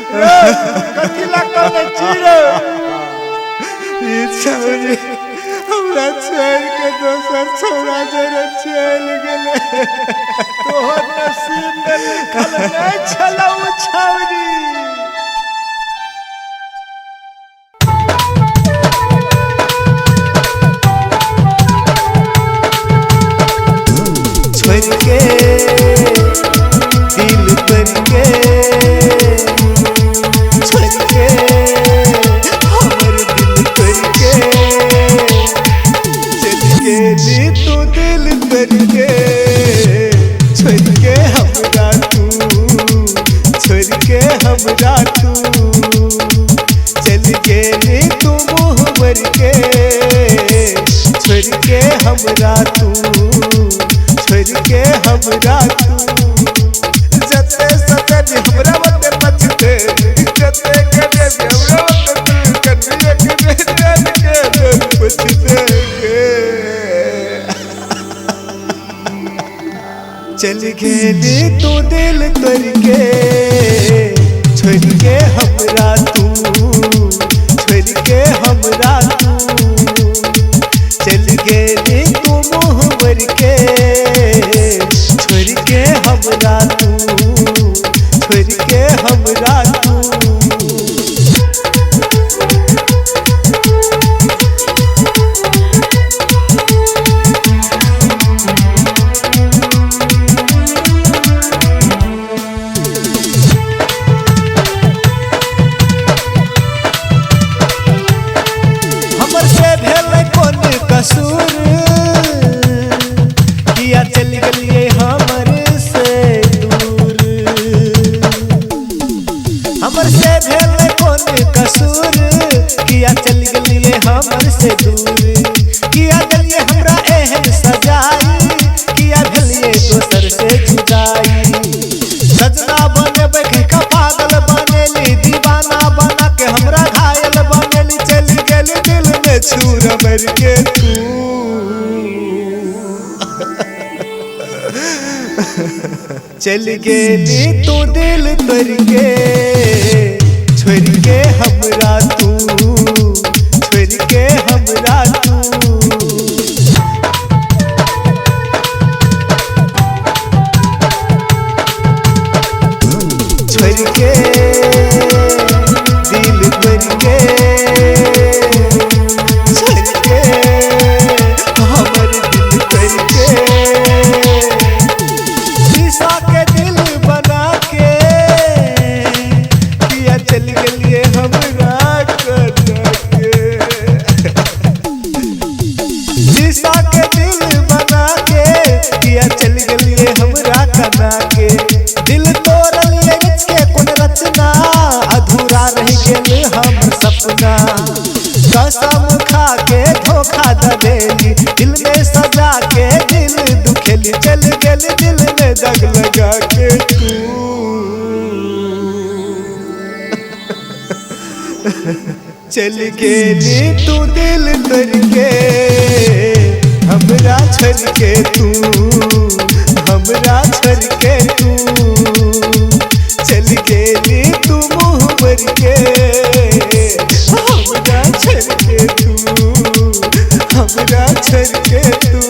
कथिला कहने चीरे ये छौरी हमरा छोड़ के दोसर छोरा जरे चल गेले। तोहर नसीब में लिखल नहीं छलौ छौरी। छोड़ के दिल पर के छोड़ के हमर दिल पर के चल गेली तू दिल पर के छोड़ के हमरा तू छोड़ के हमरा तू चल गेली तू मुँह भर के छोड़ के हमरा तू छोड़ के हमरा तू जते सते हमरा वते पछते जते करे हमरा वते कन्या के जान के पछते चल गेली तू दिल तोड़ के छोड़ के हमरा तू छोड़ के हमरा तू चल गेली तू मुँह भर के छोड़ के हमरा तू छोड़ के हमरा तू। हमर से भेल कोन कसूर किया चल गलिए हमर से दूर। हमर से भेल कोन कसूर किया चल गलिए हमर से दूर। किया गलिए हमरा एहन सजाई किया भेलिए दोसर से जुदाई। सजना बनेबै का पागल बनेली दीवाना बना के हमरा घायल बनेली। चल गेली दिल में छूर मर के तू चल गेली तू दिल तोड़ के छोड़ के हमरा तू छोड़ के हमरा तू। छोड़ के दिल तोड़ के छोड़ के हमर दिल तोड़ के शीशा के दिल बना के किया चल गेलिए हमरा कना के। शीशा के दिल बना के किया चल गेलिए हमरा कना के। दिल तोड़ल के कोन रचना अधूरा रह गेल हमर सपना। कसम खा के धोखा द देली दिल में सजा के दिल दुखेली। चल गेली दिल में दग लगा के तू चल गेली तू दिल तोड़ के हमरा छोड़ के तू हमरा छोड़ के तू चल गेली तू मुँह भर के हमरा छोड़ के तू हमरा छोड़ के तू।